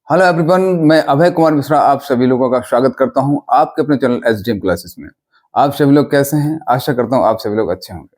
Hello everyone, मैं अभय कुमार मिश्रा आप सभी लोगों का स्वागत करता हूं आपके अपने चैनल एसडीएम क्लासेस में। आप सभी लोग कैसे हैं? आशा करता हूं आप सभी लोग अच्छे होंगे।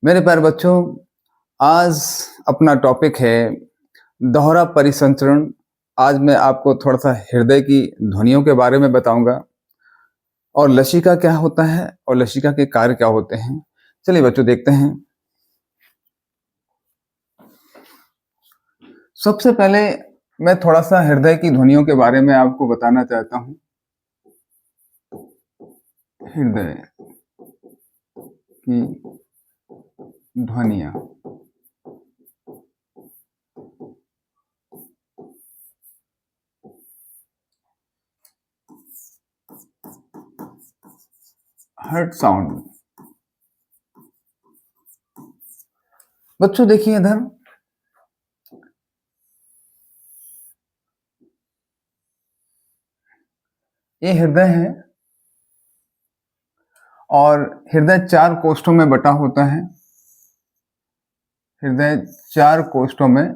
मेरे प्यारे बच्चों, आज अपना टॉपिक है दोहरा परिसंचरण। आज मैं आपको थोड़ा सा हृदय की ध्वनियों के बारे में बताऊंगा और लसिका क्या होता है और लसिका के कार्य क्या होते हैं। चलिए बच्चों, देखते हैं। सबसे पहले मैं थोड़ा सा हृदय की ध्वनियों के बारे में आपको बताना चाहता हूं। हृदय की ध्वनियां। Heart sound. बच्चों देखिए इधर, ये हृदय है और हृदय 4 कोष्ठों में बटा होता है। हृदय 4 कोष्ठों में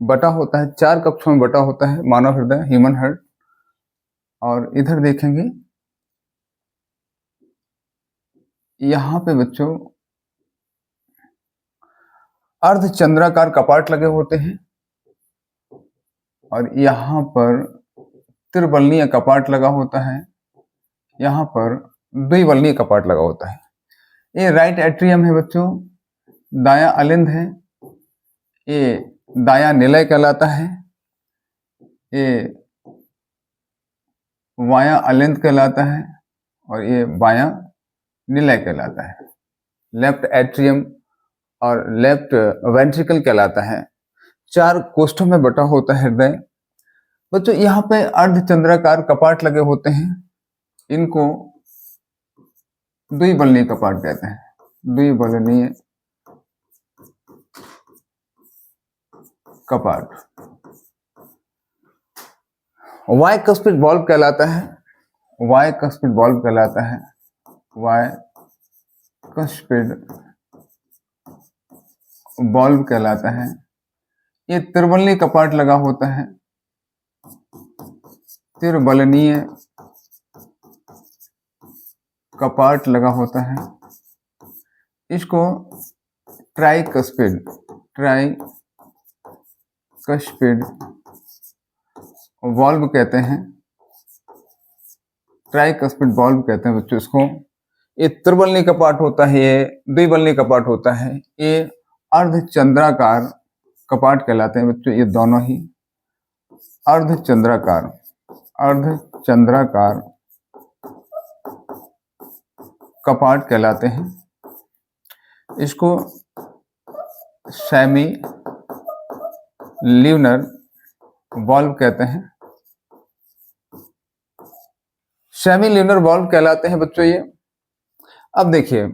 बटा होता है, 4 कक्षों में बटा होता है मानव हृदय, ह्यूमन हार्ट। और इधर देखेंगे, यहाँ पे बच्चों अर्धचंद्राकार कपाट लगे होते हैं और यहाँ पर त्रिबलनीय कपाट लगा होता है, यहाँ पर द्विबलनीय कपाट लगा होता है। ये राइट एट्रियम है बच्चों, दायां अलिंद है, ये दायां निलय कहलाता है, ये वायां अलिंद कहलाता है और ये बायां निलय कहलाता है। लेफ्ट एट्रियम और लेफ्ट वेंट्रिकल कहलाता है। 4 कोष्ठों में बटा होता है हृदय। बच्चों यहाँ पे अर्धचंद्राकार कपाट लगे होते हैं, इनको द्विबलनीय कपाट कहते हैं। द्विबलनीय कपाट वायकस्पिड वाल्व कहलाता है। वायकस्पिड वाल्व कहलाता है। वायकस्पिड वाल्व कहलाता है। ये त्रिबलनीय कपाट लगा होता है। त्रिबलनीय कपाट लगा होता है, इसको ट्राइकस्पिड वाल्व कहते हैं। ट्राइकस्पिड वाल्व कहते हैं बच्चों इसको। ये त्रिबलनीय कपाट होता है, ये द्विबलनीय कपाट होता है, ये अर्धचंद्राकार कपाट कहलाते हैं बच्चों। ये दोनों ही अर्धचंद्राकार कपाट कहलाते हैं। इसको सेमी ल्यूनर वाल्व कहते हैं। सेमी ल्यूनर वाल्व कहलाते हैं बच्चों ये। अब देखिए,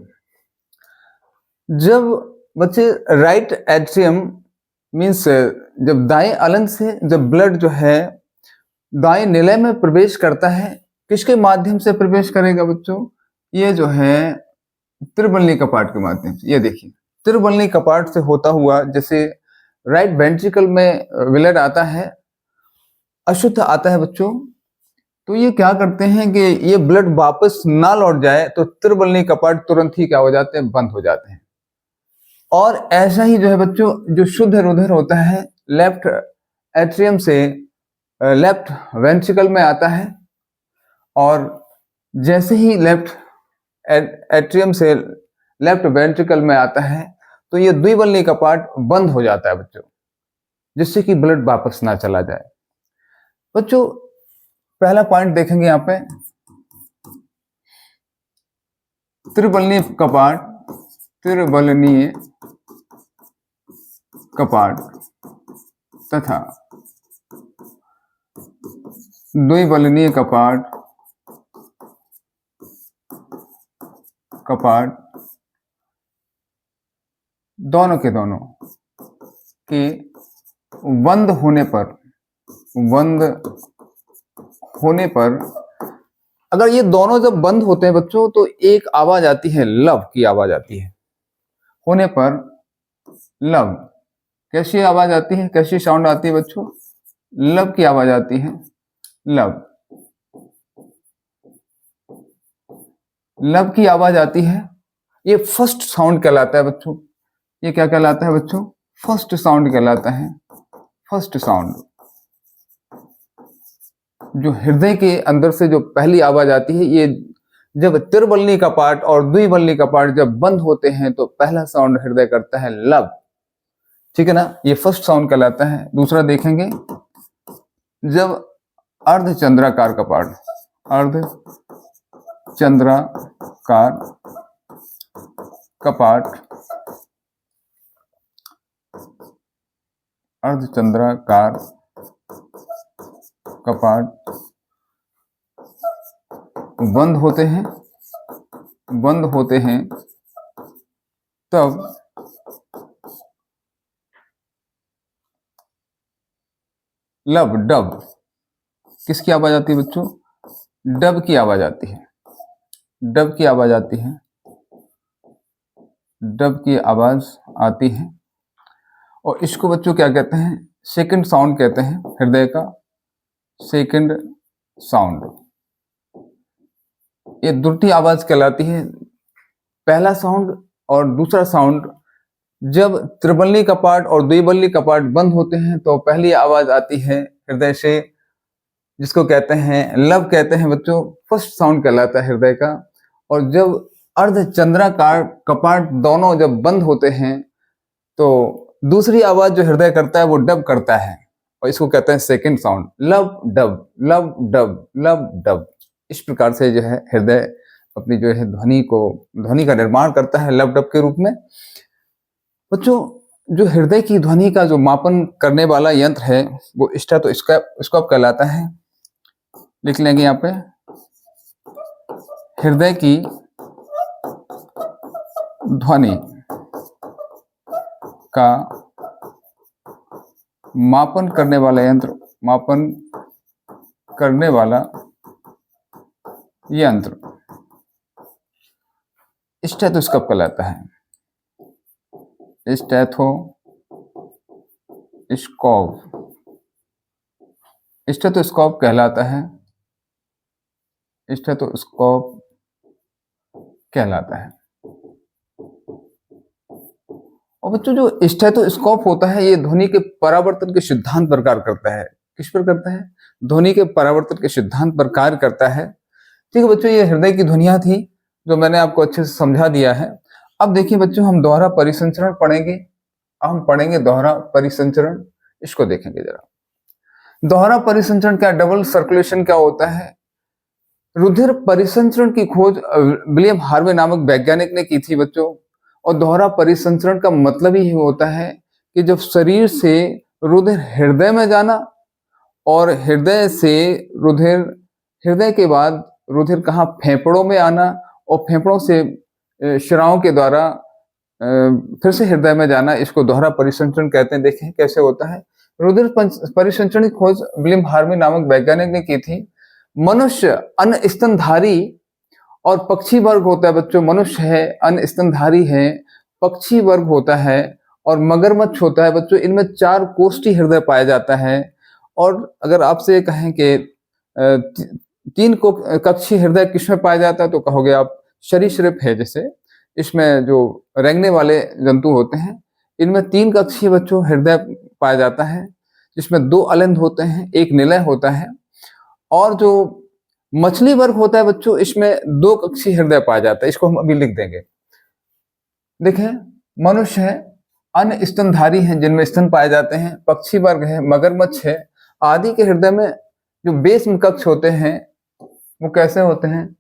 जब बच्चे राइट एट्रियम मीन्स जब दाएं अलिंद से जब ब्लड जो है दाएं निलय में प्रवेश करता है, किसके माध्यम से प्रवेश करेगा बच्चों? ये जो है त्रिबलनीय कपाट के माध्यम से। ये देखिए, त्रिबलनीय कपाट से होता हुआ जैसे राइट वेंट्रिकल में ब्लड आता है, अशुद्ध आता है बच्चों, तो ये क्या करते हैं कि ये ब्लड वापस ना लौट जाए तो त्रिबलनीय कपाट तुरंत ही क्या हो जाते हैं? बंद हो जाते हैं। और ऐसा ही जो है बच्चों, जो शुद्ध रुधिर होता है लेफ्ट एट्रियम से लेफ्ट वेंट्रिकल में आता है, और जैसे ही लेफ्ट एट्रियम से लेफ्ट वेंट्रिकल में आता है तो ये द्विबलनीय कपाट बंद हो जाता है बच्चों, जिससे कि ब्लड वापस ना चला जाए। बच्चों पहला पॉइंट देखेंगे यहाँ पे, त्रिबलनीय कपाट, त्रिबलनीय कपाट तथा द्विबलनीय कपाट दोनों के बंद होने पर अगर ये दोनों जब बंद होते हैं बच्चों तो एक आवाज आती है, लव की आवाज आती है। होने पर लव, कैसी आवाज आती है, कैसी साउंड आती है बच्चों? लब की आवाज आती है, लब, लब की आवाज आती है। ये फर्स्ट साउंड कहलाता है बच्चों। ये क्या कहलाता है बच्चों? फर्स्ट साउंड कहलाता है। फर्स्ट साउंड, जो हृदय के अंदर से जो पहली आवाज आती है, ये जब त्रिबलनी का पार्ट और द्विबलनी का पार्ट जब बंद होते हैं तो पहला साउंड हृदय करता है लब। ठीक है ना, ये फर्स्ट साउंड कहलाता है। दूसरा देखेंगे, जब अर्धचंद्राकार का पार्ट, अर्धचंद्राकार कपाट, अर्धचंद्राकार कपाट बंद होते हैं, बंद होते हैं, तब लब, डब, किसकी आवाज आती है बच्चों? डब की आवाज आती है। डब की आवाज आती है, डब की आवाज आती है। और इसको बच्चों क्या कहते हैं? सेकंड साउंड कहते हैं, हृदय का सेकंड साउंड। ये द्रुति आवाज कहलाती है। पहला साउंड और दूसरा साउंड जब त्रिबलनी कपाट और द्विबलनी कपाट बंद होते हैं तो पहली आवाज आती है हृदय से, जिसको कहते हैं लब कहते हैं बच्चों। फर्स्ट साउंड कहलाता है हृदय का। और जब अर्धचंद्राकार कपाट दोनों जब बंद होते हैं तो दूसरी आवाज जो हृदय करता है वो डब करता है, और इसको कहते हैं सेकंड साउंड। लब डब, लब डब, लब डब। इस प्रकार से जो है हृदय अपनी जो है ध्वनि का निर्माण करता है लब डब के रूप में। बच्चों, जो हृदय की ध्वनि का जो मापन करने वाला यंत्र है वो स्टेथोस्कोप कहलाता है। लिख लेंगे यहाँ पे, हृदय की ध्वनि का मापन करने वाला यंत्र, मापन करने वाला यंत्र स्टेथोस्कोप कहलाता है। स्टेथोस्कोप कहलाता है, स्टेथोस्कोप कहलाता है। और बच्चों, जो स्टेथोस्कोप होता है ये ध्वनि के परावर्तन के सिद्धांत पर कार्य करता है। किस पर करता है? ध्वनि के परावर्तन के सिद्धांत पर कार्य करता है। ठीक है बच्चों, ये हृदय की ध्वनियां थी जो मैंने आपको अच्छे से समझा दिया है। अब देखिए बच्चों, हम दोहरा परिसंचरण पढ़ेंगे। हम पढ़ेंगे दोहरा परिसंचरण, इसको देखेंगे जरा। दोहरा परिसंचरण क्या, डबल सर्कुलेशन क्या होता है? रुधिर परिसंचरण की खोज विलियम हार्वे नामक वैज्ञानिक ने की थी बच्चों। और दोहरा परिसंचरण का मतलब ही होता है कि जब शरीर से रुधिर हृदय में जाना और हृदय से रुधिर, हृदय के बाद रुधिर कहाँ, फेफड़ों में आना, और फेफड़ों से श्रावों के द्वारा फिर से हृदय में जाना, इसको दोहरा परिसंचरण कहते हैं। देखें कैसे होता है। रुधिर परिसंचरण की खोज विलियम हार्वे नामक वैज्ञानिक ने की थी। मनुष्य अन्य स्तनधारी और पक्षी वर्ग होता है बच्चों। मनुष्य है, अन्य स्तनधारी है, पक्षी वर्ग होता है और मगरमच्छ होता है बच्चों। इनमें 4 कोष्ठी हृदय पाया जाता है। और अगर आपसे कहें कि 3 कक्षी हृदय किसमें पाया जाता है तो कहोगे आप सरीसृप है। जैसे इसमें जो रेंगने वाले जंतु होते हैं इनमें 3 कक्षीय बच्चों हृदय पाया जाता है, जिसमें 2 अलिंद होते हैं, 1 निलय होता है। और जो मछली वर्ग होता है बच्चों, इसमें 2 कक्षीय हृदय पाया जाता है। इसको हम अभी लिख देंगे। देखें, मनुष्य है, अन्य स्तनधारी हैं जिनमें स्तन पाए जाते हैं, पक्षी वर्ग है, मगरमच्छ है आदि के हृदय में जो बेष्म कक्ष होते हैं वो कैसे होते हैं?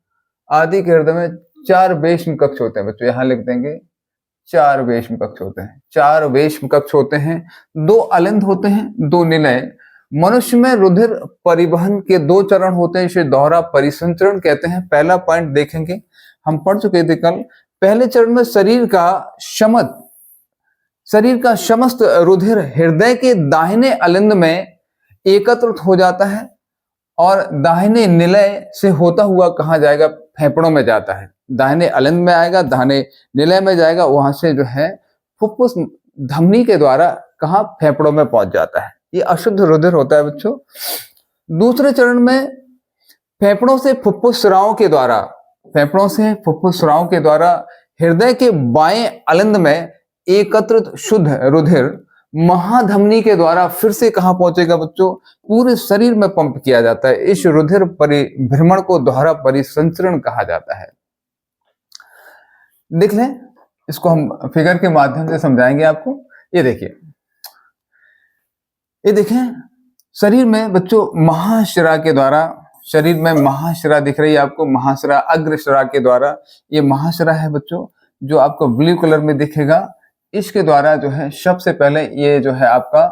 आदि के हृदय में 4 बेष्म कक्ष होते हैं बच्चों। यहां लिख देंगे 4 बेष्म कक्ष होते हैं। 4 बेष्म कक्ष होते हैं, 2 अलिंद होते हैं, 2 निलय। मनुष्य में रुधिर परिवहन के 2 चरण होते हैं, इसे दोहरा परिसंचरण कहते हैं। पहला पॉइंट देखेंगे, हम पढ़ चुके थे कल। पहले चरण में शरीर का समस्त रुधिर हृदय के दाहिने अलिंद में एकत्रित हो जाता है और दाहिने निलय से होता हुआ कहाँ जाएगा? फेफड़ों में जाता है। दाहिने अलिंद में आएगा, दाहिने निलय में जाएगा, वहां से जो है फुफ्फुस धमनी के द्वारा कहाँ? फेफड़ों में पहुंच जाता है। ये अशुद्ध रुधिर होता है बच्चों। दूसरे चरण में फेफड़ों से फुफ्फुस स्राव के द्वारा, फेफड़ों से फुफ्फुस स्राव के द्वारा हृदय के बाएं अलिंद में एकत्रित शुद्ध रुधिर महाधमनी के द्वारा फिर से कहां पहुंचेगा बच्चों? पूरे शरीर में पंप किया जाता है। इस रुधिर परिभ्रमण को दोहरा परिसंचरण कहा जाता है। देख लें, इसको हम फिगर के माध्यम से समझाएंगे आपको। ये देखिए, ये देखें, शरीर में बच्चों महाशिरा के द्वारा, शरीर में महाशिरा दिख रही है आपको, महाशिरा अग्रशिरा के द्वारा, ये महाशिरा है बच्चों, जो आपको ब्लू कलर में दिखेगा। इसके द्वारा जो है सबसे पहले ये जो है आपका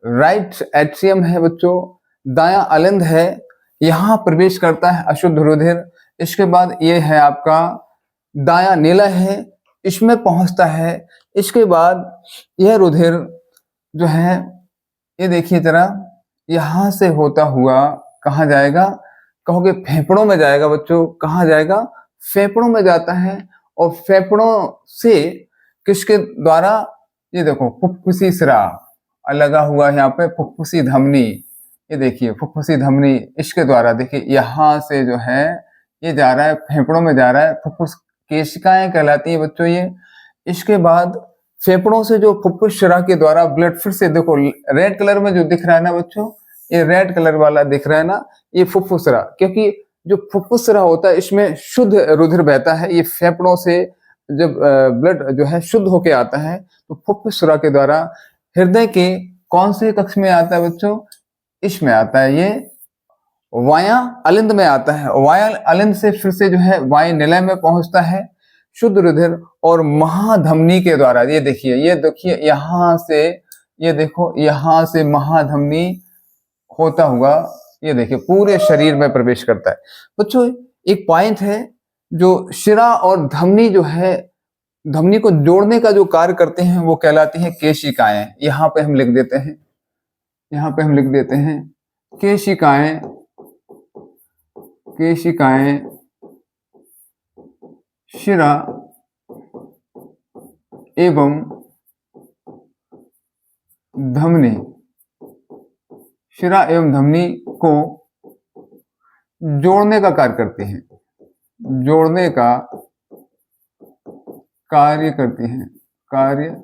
राइट एट्रियम है बच्चों, दायां अलिंद है, यहाँ प्रवेश करता है अशुद्ध रुधिर। इसके बाद ये है आपका दायां नीला है, इसमें पहुंचता है। इसके बाद यह रुधिर जो है, ये देखिए जरा, यहां से होता हुआ कहाँ जाएगा? कहोगे फेफड़ों में जाएगा बच्चों। कहाँ जाएगा? फेफड़ों में जाता है। और फेफड़ों से किसके द्वारा? ये देखो, फुफ्फुसी सिरा लगा हुआ है यहाँ पे, फुफ्फुसी धमनी, ये देखिए फुफ्फुसी धमनी, इसके द्वारा देखिए यहाँ से जो है ये जा रहा है, फेफड़ों में जा रहा है। फुफ्फुस केशिकाएं कहलाती है बच्चों ये। इसके बाद फेफड़ों से जो फुफ्फुस शिरा के द्वारा ब्लड फिर से देखो, रेड कलर में जो दिख रहा है ना बच्चों, ये रेड कलर वाला दिख रहा है ना, ये फुफ्फुस शिरा, क्योंकि जो फुफ्फुस शिरा होता है इसमें शुद्ध रुधिर बहता है। ये फेफड़ों से जब ब्लड जो है शुद्ध होके आता है तो फुफ्फुस शिरा के द्वारा हृदय के कौन से कक्ष में आता है बच्चों? इसमें आता है, ये वाया अलिंद में आता है। वाया अलिंद से फिर से जो है वायु निलय में पहुंचता है शुद्ध रुधिर, और महाधमनी के द्वारा, ये देखिए, ये देखिए यहां से, ये देखो यहां से महाधमनी होता हुआ, ये देखिए पूरे शरीर में प्रवेश करता है बच्चों। एक पॉइंट है, जो शिरा और धमनी जो है, धमनी को जोड़ने का जो कार्य करते हैं वो कहलाती हैं केशिकाएं। यहाँ पे हम लिख देते हैं, यहाँ पे हम लिख देते हैं केशिकाएं, केशिकाएं शिरा एवं धमनी, शिरा एवं धमनी को जोड़ने का कार्य करते हैं, जोड़ने का कार्य करती हैं, कार्य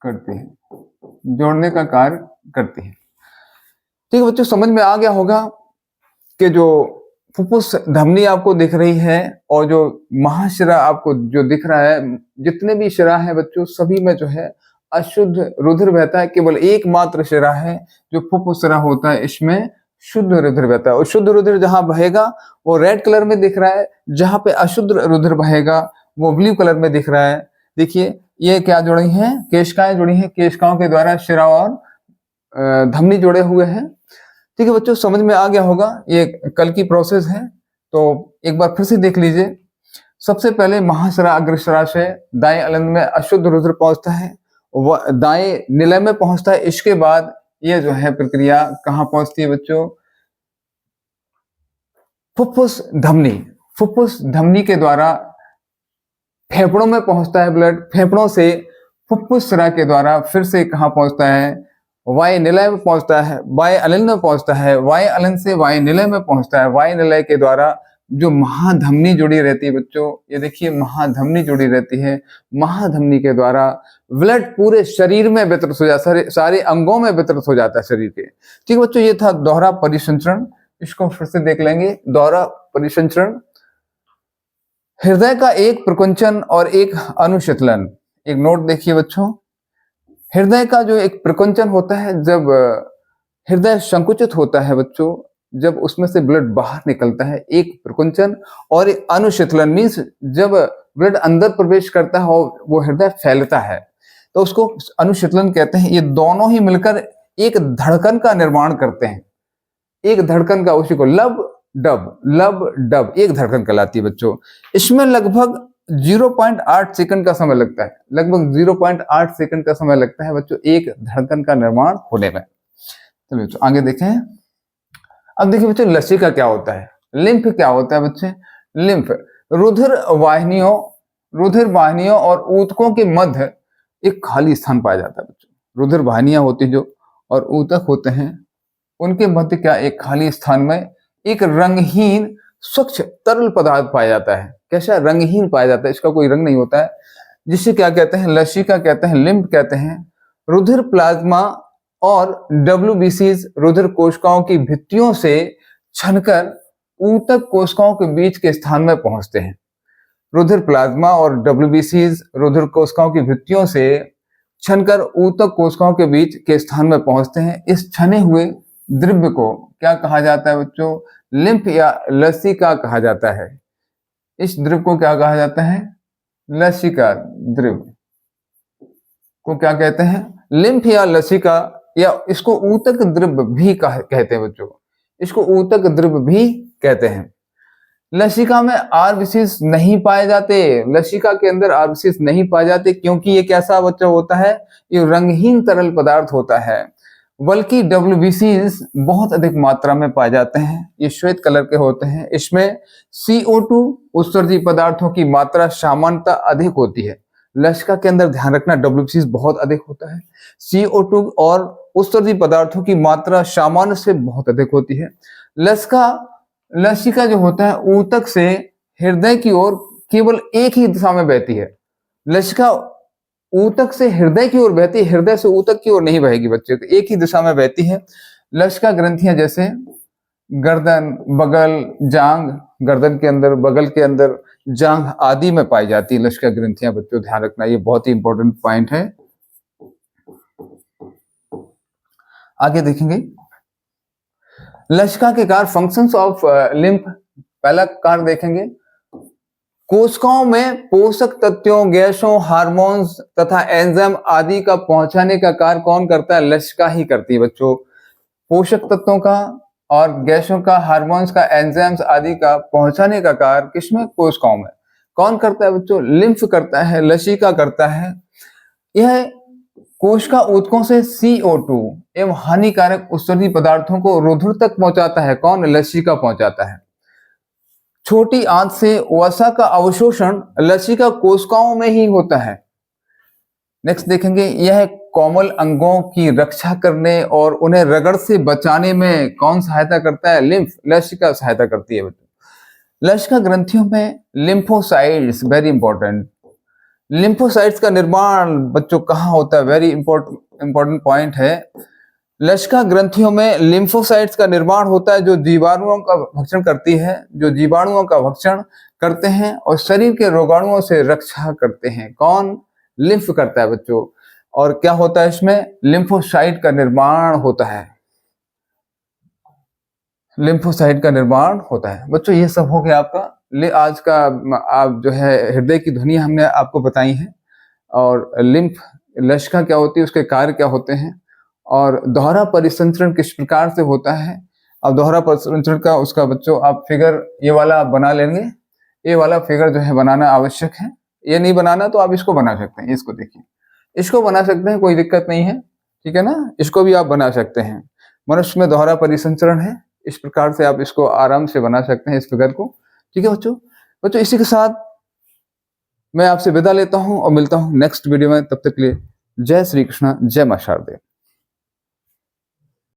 करती हैं, जोड़ने का कार्य करती हैं। ठीक है बच्चों, समझ में आ गया होगा कि जो फुफ्फुस धमनी आपको दिख रही है और जो महाशिरा आपको जो दिख रहा है, जितने भी शिरा है बच्चों सभी में जो है अशुद्ध रुधिर बहता है। केवल एकमात्र शिरा है जो फुफ्फुस शिरा होता है, इसमें शुद्ध रुधिर बहता है। और शुद्ध रुधिर जहां बहेगा वो रेड कलर में दिख रहा है, जहां पे अशुद्ध रुधिर बहेगा वो ब्लू कलर में दिख रहा है। देखिए ये क्या जुड़ी हैं? केशिकाएं जुड़ी हैं, केशिकाओं के द्वारा शिरा और धमनी जुड़े हुए हैं। ठीक है बच्चों, समझ में आ गया होगा, ये कल की प्रोसेस है। तो एक बार फिर से देख लीजिए। सबसे पहले महाशिरा अग्रशिरा से दाएं अलिंद में अशुद्ध रुधिर पहुंचता है, दाएं निलय में पहुंचता है। इसके बाद ये जो है प्रक्रिया कहां पहुंचती है बच्चों? फुफ्फुस धमनी, फुफ्फुस धमनी के द्वारा फेफड़ों में पहुंचता है ब्लड। फेफड़ों से फुफ्फुस शिरा के द्वारा फिर से कहां पहुंचता है? वायु निलय में पहुंचता है, वायु अलिंद में पहुंचता है, वायु अलिंद से वायु निलय में पहुंचता है। वायु निलय के द्वारा जो महाधमनी जुड़ी रहती है बच्चों, ये देखिए महाधमनी जुड़ी रहती है। महाधमनी के द्वारा ब्लड पूरे शरीर में वितरित हो जाता है, सारे अंगों में वितरित हो जाता है शरीर के। ठीक बच्चों, ये था दोहरा परिसंचरण। इसको फिर से देख लेंगे। दोहरा परिसंचरण, हृदय का एक प्रकुंचन और एक अनुशीतलन। एक नोट देखिए बच्चों, हृदय का जो एक प्रकुंचन होता है, जब हृदय संकुचित होता है बच्चों, जब उसमें से ब्लड बाहर निकलता है, एक प्रकुंचन। और एक अनुशीतलन मीन्स जब ब्लड अंदर प्रवेश करता है और वो हृदय फैलता है, तो उसको अनुशीतलन कहते हैं। ये दोनों ही मिलकर एक धड़कन का निर्माण करते हैं, एक धड़कन का, उसी को लब डब एक धड़कन कहलाती है बच्चों। इसमें लगभग 0.8 सेकंड का समय लगता है, लगभग 0.8 सेकंड का समय लगता है बच्चों एक धड़कन का निर्माण होने में। तो बच्चों आगे देखें। अब देखिए बच्चों, लसिका क्या होता है, लिम्फ क्या होता है बच्चे? लिम्फ रुधिर वाहिनियों और ऊतकों के मध्य एक खाली स्थान पाया जाता है बच्चों। रुधिर वाहिनियां होती है जो, और ऊतक होते हैं, उनके मध्य क्या एक खाली स्थान में एक रंगहीन स्वच्छ तरल पदार्थ पाया जाता है। कैसा? रंगहीन पाया जाता है, इसका कोई रंग नहीं होता है, जिसे क्या कहते हैं? लसिका कहते हैं, लिम्फ कहते हैं। रुधिर प्लाज्मा और WBCs रुधिर कोशिकाओं की भित्तियों से छनकर ऊतक कोशिकाओं के बीच के स्थान में पहुंचते हैं। रुधिर प्लाज्मा और WBCs रुधिर कोशिकाओं की भित्तियों से छनकर ऊतक कोशिकाओं के बीच के स्थान में पहुंचते हैं। इस छने हुए द्रव्य को क्या कहा जाता है बच्चों? लिम्फ या लसिका कहा जाता है। इस द्रव्य को क्या कहा जाता है? लसिका द्रव्य को क्या कहते हैं? लिम्फ या लसिका, या इसको ऊतक द्रव्य भी कहते हैं बच्चों, इसको ऊतक द्रव्य भी कहते हैं। लसिका में आरबीसीज नहीं पाए जाते, लसिका के अंदर आरबीसीज नहीं पाए जाते, क्योंकि ये कैसा बच्चा होता है? ये रंगहीन तरल पदार्थ होता है। बल्कि WBCs बहुत अधिक मात्रा में पाए जाते हैं, ये श्वेत कलर के होते हैं। इसमें CO2 उत्सर्जी पदार्थों की मात्रा सामान्यतः अधिक होती है। लसिका के अंदर ध्यान रखना, WBCs बहुत अधिक होता है, CO2 और उत्सर्जी पदार्थों की मात्रा सामान्य से बहुत अधिक होती है। लसिका जो होता है ऊतक से हृदय की ओर केवल एक ही दिशा में बहती है। लसिका ऊतक से हृदय की ओर बहती है, हृदय से ऊतक की ओर नहीं बहेगी बच्चे, तो एक ही दिशा में बहती है। लसिका ग्रंथियां जैसे गर्दन, बगल, जांग, गर्दन के अंदर, बगल के अंदर, जांग आदि में पाई जाती है लसिका ग्रंथियां। बच्चों ध्यान रखना, ये बहुत ही इंपॉर्टेंट पॉइंट है। आगे देखेंगे लसिका के कार्य, फंक्शंस ऑफ लिम्फ। पहला कार्य देखेंगे, कोशिकाओं में पोषक तत्वों, गैसों, हार्मोन्स तथा एंजाइम आदि का पहुंचाने का कार्य कौन करता है? लसिका ही करती है बच्चों। पोषक तत्वों का और गैसों का, हार्मोन्स का, एंजाइम्स आदि का पहुंचाने का कार्य किसमें? कोशिकाओं में। कौन करता है बच्चों? लिम्फ करता है, लसिका करता है। यह कोशिका ऊतकों से CO2 एवं हानिकारक उत्सर्जी पदार्थों को रुधिर तक पहुंचाता है। कौन? लसिका पहुंचाता है। छोटी आंत से वसा का अवशोषण लसिका कोशिकाओं में ही होता है। नेक्स्ट देखेंगे, यह कोमल अंगों की रक्षा करने और उन्हें रगड़ से बचाने में कौन सहायता करता है? लिम्फ, लसिका सहायता करती है बच्चों। लसिका ग्रंथियों में लिम्फोसाइट्स, वेरी इंपॉर्टेंट, लिम्फोसाइट्स का निर्माण बच्चों कहाँ होता है? वेरी इंपॉर्टेंट पॉइंट है। लसिका ग्रंथियों में लिम्फोसाइट्स का निर्माण होता है, जो जीवाणुओं का भक्षण करती है, जो जीवाणुओं का भक्षण करते हैं और शरीर के रोगाणुओं से रक्षा करते हैं। कौन? लिम्फ करता है बच्चों। और क्या होता है इसमें? लिम्फोसाइट का निर्माण होता है, लिम्फोसाइट का निर्माण होता है। बच्चों ये सब हो गया आपका आज का, आप जो है हृदय की ध्वनि हमने आपको बताई है, और लिम्फ, लसिका क्या होती है, उसके कार्य क्या होते हैं, और दोहरा परिसंचरण किस प्रकार से होता है। अब दोहरा परिसंचरण का उसका बच्चों आप फिगर ये वाला आप बना लेंगे, ये वाला फिगर जो है बनाना आवश्यक है। ये नहीं बनाना तो आप इसको बना सकते हैं, इसको देखिए, इसको बना सकते हैं, कोई दिक्कत नहीं है, ठीक है ना। इसको भी आप बना सकते हैं। मनुष्य में दोहरा परिसंचरण है, इस प्रकार से आप इसको आराम से बना सकते हैं, इस फिगर को, ठीक है बच्चों। इसी के साथ मैं आपसे विदा लेता हूं और मिलता हूं नेक्स्ट वीडियो में। तब तक के लिए जय श्री कृष्ण, जय मां शारदे।